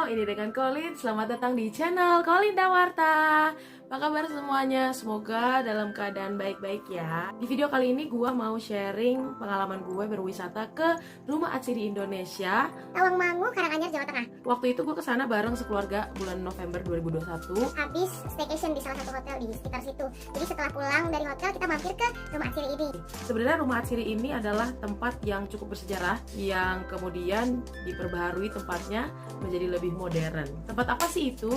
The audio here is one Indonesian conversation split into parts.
ini dengan Colin. Selamat datang di channel Colin Dawarta. Apa kabar semuanya? Semoga dalam keadaan baik-baik ya. Di video kali ini gue mau sharing pengalaman gue berwisata ke Rumah Atsiri Indonesia, Tawangmangu, Karanganyar, Jawa Tengah. Waktu itu gue kesana bareng sekeluarga bulan November 2021. Habis staycation di salah satu hotel di sekitar situ. Jadi setelah pulang dari hotel kita mampir ke Rumah Atsiri ini. Sebenarnya Rumah Atsiri ini adalah tempat yang cukup bersejarah, yang kemudian diperbaharui tempatnya menjadi lebih modern. Tempat apa sih itu?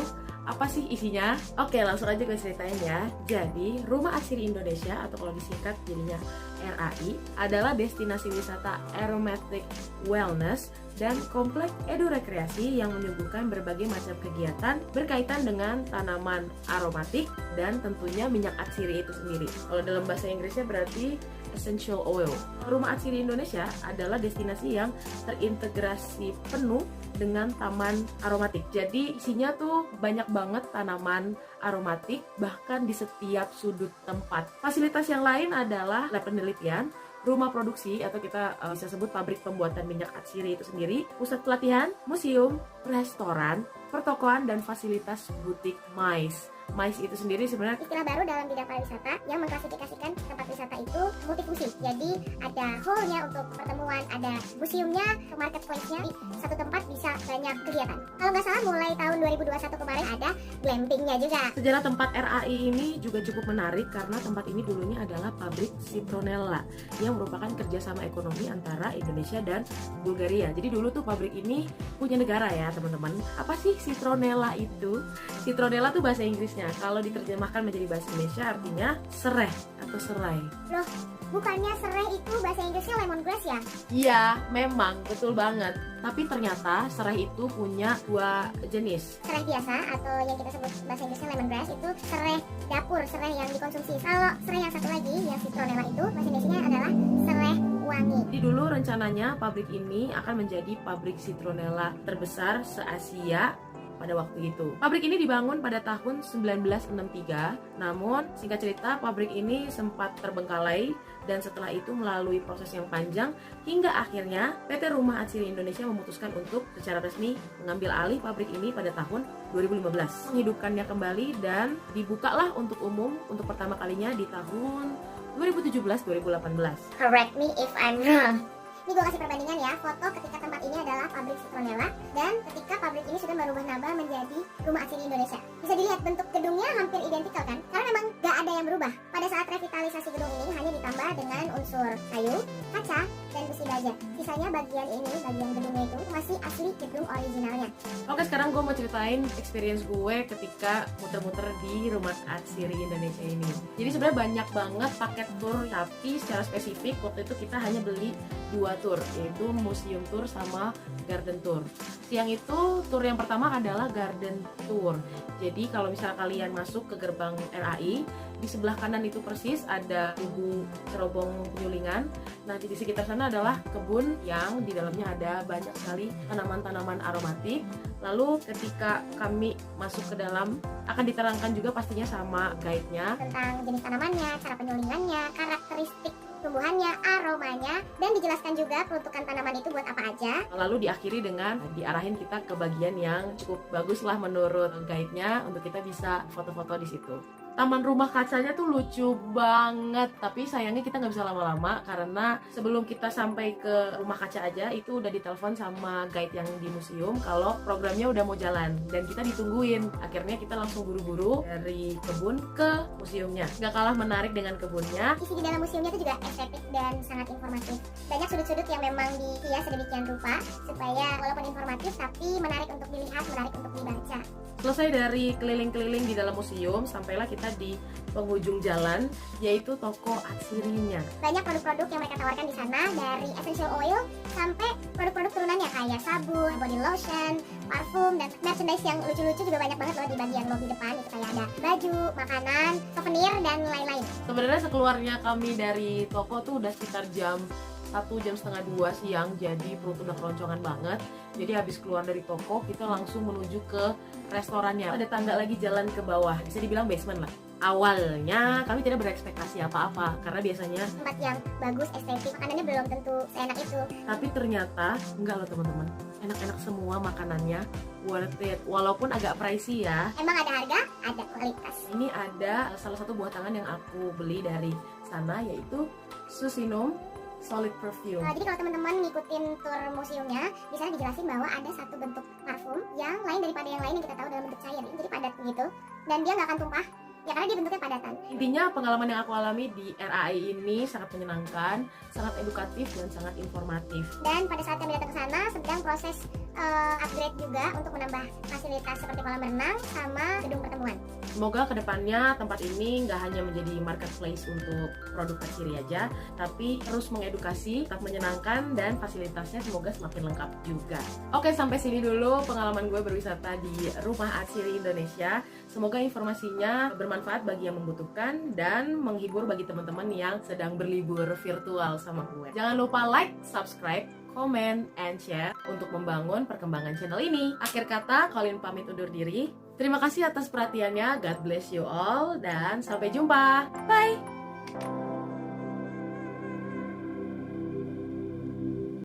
Apa sih isinya? Oke, langsung aja gue ceritain ya. Jadi, Rumah Atsiri Indonesia atau kalau disingkat jadinya RAI adalah destinasi wisata aromatic wellness dan kompleks edu-rekreasi yang menyuguhkan berbagai macam kegiatan berkaitan dengan tanaman aromatik dan tentunya minyak atsiri itu sendiri. Kalau dalam bahasa Inggrisnya berarti essential oil. Rumah Atsiri Indonesia adalah destinasi yang terintegrasi penuh dengan taman aromatik. Jadi isinya tuh banyak banget tanaman aromatik bahkan di setiap sudut tempat. Fasilitas yang lain adalah lab penelitian, rumah produksi atau kita bisa sebut pabrik pembuatan minyak atsiri itu sendiri, pusat pelatihan, museum, restoran, pertokoan, dan fasilitas butik MICE. MICE itu sendiri sebenarnya istilah baru dalam bidang pariwisata yang mengklasifikasikan tempat wisata itu multifungsi. Jadi ada hall-nya untuk pertemuan, ada museumnya, marketplace-nya, di satu tempat bisa banyak kegiatan. Kalau nggak salah mulai tahun 2021 kemarin ada glamping-nya juga. Sejarah tempat RAI ini juga cukup menarik karena tempat ini dulunya adalah pabrik citronella yang merupakan kerjasama ekonomi antara Indonesia dan Bulgaria. Jadi dulu tuh pabrik ini punya negara ya teman-teman. Apa sih citronella itu? Citronella tuh bahasa Inggrisnya. Kalau diterjemahkan menjadi bahasa Indonesia artinya serai atau serai. Loh, bukannya serai itu bahasa Inggrisnya lemongrass ya? Iya, memang betul banget. Tapi ternyata serai itu punya dua jenis. Serai biasa atau yang kita sebut bahasa Inggrisnya lemongrass itu serai dapur, serai yang dikonsumsi. Kalau serai yang satu lagi yang citronella itu bahasa Indonesia adalah serai wangi. Jadi dulu rencananya pabrik ini akan menjadi pabrik citronella terbesar se-Asia pada waktu itu. Pabrik ini dibangun pada tahun 1963, namun singkat cerita pabrik ini sempat terbengkalai dan setelah itu melalui proses yang panjang hingga akhirnya PT Rumah Atsiri Indonesia memutuskan untuk secara resmi mengambil alih pabrik ini pada tahun 2015. Menghidupkannya kembali dan dibukalah untuk umum untuk pertama kalinya di tahun 2017-2018. Correct me if I'm wrong. Ini gue kasih perbandingan ya, foto ketika tempat ini adalah pabrik citronella dan ketika pabrik ini sudah merubah nama menjadi Rumah Atsiri Indonesia. Bisa dilihat bentuk gedungnya hampir identikal kan? Karena memang gak ada yang berubah. Pada saat revitalisasi gedung ini hanya ditambah dengan unsur kayu, kaca, dan besi baja. Sisanya bagian ini, bagian gedungnya itu masih asli gedung originalnya. Oke, sekarang gue mau ceritain experience gue ketika muter-muter di Rumah Atsiri Indonesia ini. Jadi sebenarnya banyak banget paket tour, tapi secara spesifik waktu itu kita hanya beli 2 tour, yaitu museum tour sama garden tour. Siang itu tour yang pertama adalah garden tour. Jadi kalau misalnya kalian masuk ke gerbang RAI, di sebelah kanan itu persis ada tugu cerobong penyulingan. Nah di sekitar sana adalah kebun yang di dalamnya ada banyak sekali tanaman-tanaman aromatik. Lalu ketika kami masuk ke dalam akan diterangkan juga pastinya sama guide-nya tentang jenis tanamannya, cara penyulingannya, karakteristik tumbuhannya, aromanya, dan dijelaskan juga peruntukan tanaman itu buat apa aja. Lalu diakhiri dengan diarahin kita ke bagian yang cukup bagus lah menurut guide-nya untuk kita bisa foto-foto di situ. Taman rumah kacanya tuh lucu banget, tapi sayangnya kita nggak bisa lama-lama karena sebelum kita sampai ke rumah kaca aja itu udah ditelepon sama guide yang di museum kalau programnya udah mau jalan dan kita ditungguin. Akhirnya kita langsung buru-buru dari kebun ke museumnya. Nggak kalah menarik dengan kebunnya. Isi di dalam museumnya itu juga estetik dan sangat informatif. Banyak sudut-sudut yang memang dihias sedemikian rupa supaya walaupun informatif tapi menarik untuk dilihat, menarik untuk dibaca. Selesai dari keliling-keliling di dalam museum, sampailah kita di penghujung jalan, yaitu toko atsirinya. Banyak produk-produk yang mereka tawarkan di sana, dari essential oil sampai produk-produk turunannya kayak sabun, body lotion, parfum, dan merchandise yang lucu-lucu juga banyak banget loh di bagian lobi depan. Itu kayak ada baju, makanan, souvenir, dan lain-lain. Sebenarnya sekeluarnya kami dari toko tuh udah sekitar jam 1:30-2 siang, jadi perut udah keroncongan banget. Jadi habis keluar dari toko kita langsung menuju ke restorannya. Ada tangga lagi jalan ke bawah, bisa dibilang basement lah. Awalnya kami tidak berekspektasi apa-apa karena biasanya, tempat yang bagus, estetik, makanannya belum tentu seenak itu. tapi ternyata enggak loh teman-teman. Enak-enak semua makanannya, worth it. Walaupun agak pricey ya. Emang ada harga, ada kualitas. Ini ada salah satu buah tangan yang aku beli dari sana, yaitu Susinum Solid Perfume. Jadi kalau teman-teman ngikutin tour museumnya, bisa dijelasin bahwa ada satu bentuk parfum yang lain daripada yang lain yang kita tahu dalam bentuk cair. Jadi padat begitu, dan dia nggak akan tumpah. Ya karena dia bentuknya padatan. Intinya pengalaman yang aku alami di RAI ini sangat menyenangkan, sangat edukatif dan sangat informatif. Dan pada saat kami datang ke sana sedang proses upgrade juga untuk menambah fasilitas seperti kolam renang sama gedung pertemuan. Semoga kedepannya tempat ini nggak hanya menjadi marketplace untuk produk Atsiri aja, tapi terus mengedukasi, tetap menyenangkan, dan fasilitasnya semoga semakin lengkap juga. Oke, sampai sini dulu pengalaman gue berwisata di Rumah Atsiri Indonesia. Semoga informasinya bermanfaat bagi yang membutuhkan dan menghibur bagi teman-teman yang sedang berlibur virtual sama gue. Jangan lupa like, subscribe, comment, and share untuk membangun perkembangan channel ini. Akhir kata, Colin pamit undur diri. Terima kasih atas perhatiannya, God bless you all, dan sampai jumpa. Bye!